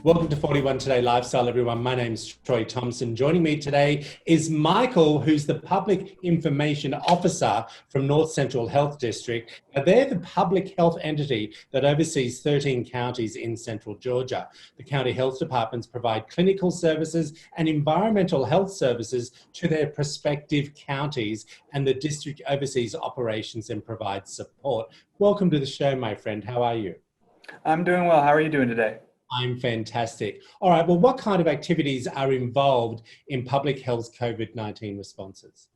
Welcome to 41 Today Lifestyle, everyone. My name's Troy Thompson. Joining me today is Michael, who's the Public Information Officer from North Central Health District. Now, they're the public health entity that oversees 13 counties in central Georgia. The county health departments provide clinical services and environmental health services to their prospective counties, and the district oversees operations and provides support. Welcome to the show, my friend. How are you? I'm doing well. How are you doing today? I'm fantastic. All right, well, what kind of activities are involved in public health COVID-19 responses?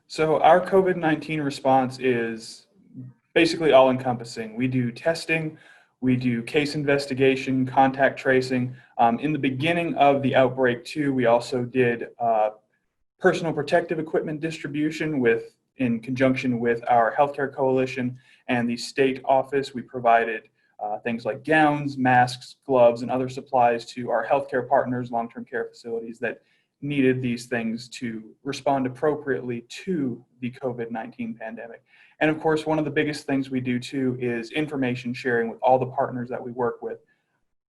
So our COVID-19 response is basically all-encompassing. We do testing, we do case investigation, contact tracing. In the beginning of the outbreak too, we also did personal protective equipment distribution in conjunction with our healthcare coalition and the state office. We provided things like gowns, masks, gloves, and other supplies to our healthcare partners, long-term care facilities that needed these things to respond appropriately to the COVID-19 pandemic. And of course, one of the biggest things we do too is information sharing with all the partners that we work with.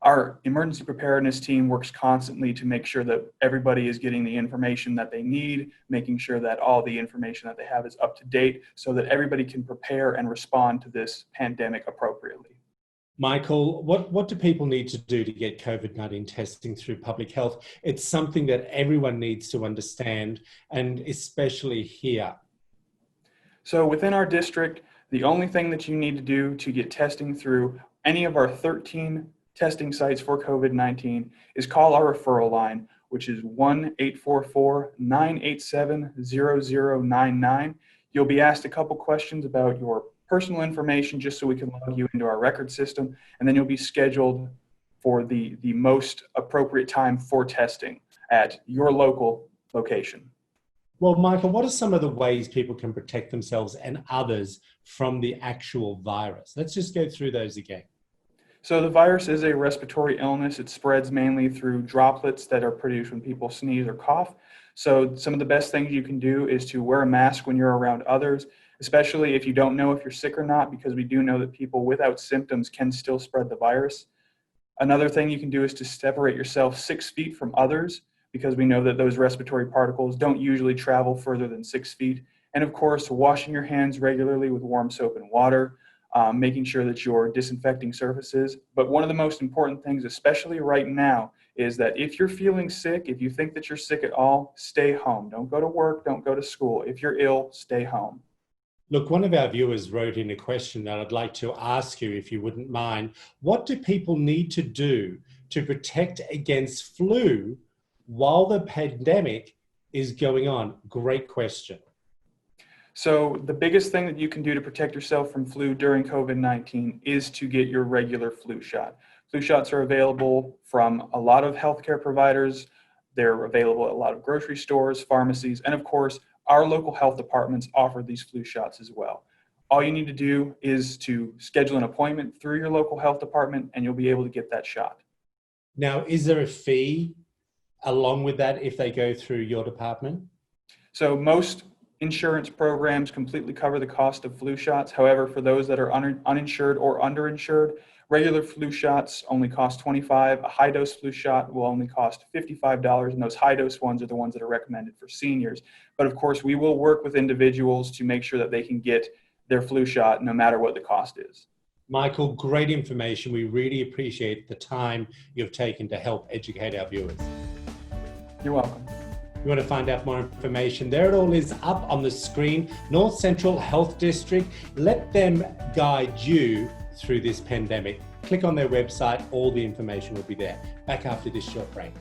Our emergency preparedness team works constantly to make sure that everybody is getting the information that they need, making sure that all the information that they have is up to date so that everybody can prepare and respond to this pandemic appropriately. Michael, what do people need to do to get COVID-19 testing through public health? It's something that everyone needs to understand, and especially here. So within our district, the only thing that you need to do to get testing through any of our 13 testing sites for COVID-19 is call our referral line, which is 1-844-987-0099. You'll be asked a couple questions about your personal information just so we can log you into our record system, and then you'll be scheduled for the most appropriate time for testing at your local location. Well, Michael, what are some of the ways people can protect themselves and others from the actual virus? Let's just go through those again. So the virus is a respiratory illness. It spreads mainly through droplets that are produced when people sneeze or cough. So some of the best things you can do is to wear a mask when you're around others, especially if you don't know if you're sick or not, because we do know that people without symptoms can still spread the virus. Another thing you can do is to separate yourself 6 feet from others, because we know that those respiratory particles don't usually travel further than 6 feet. And of course, washing your hands regularly with warm soap and water, making sure that you're disinfecting surfaces. But one of the most important things, especially right now, is that if you're feeling sick, if you think that you're sick at all, stay home. Don't go to work, don't go to school. If you're ill, stay home. Look, one of our viewers wrote in a question that I'd like to ask you, if you wouldn't mind. What do people need to do to protect against flu while the pandemic is going on? Great question. So the biggest thing that you can do to protect yourself from flu during COVID-19 is to get your regular flu shot. Flu shots are available from a lot of healthcare providers. They're available at a lot of grocery stores, pharmacies, and of course, our local health departments offer these flu shots as well. All you need to do is to schedule an appointment through your local health department and you'll be able to get that shot. Now, is there a fee along with that if they go through your department? So most insurance programs completely cover the cost of flu shots. However, for those that are uninsured or underinsured, regular flu shots only cost $25. A high-dose flu shot will only cost $55, and those high-dose ones are the ones that are recommended for seniors. But of course, we will work with individuals to make sure that they can get their flu shot no matter what the cost is. Michael, great information. We really appreciate the time you've taken to help educate our viewers. You're welcome. You want to find out more information, there it all is up on the screen. North Central Health District, let them guide you through this pandemic. Click on their website, all the information will be there. Back after this short break.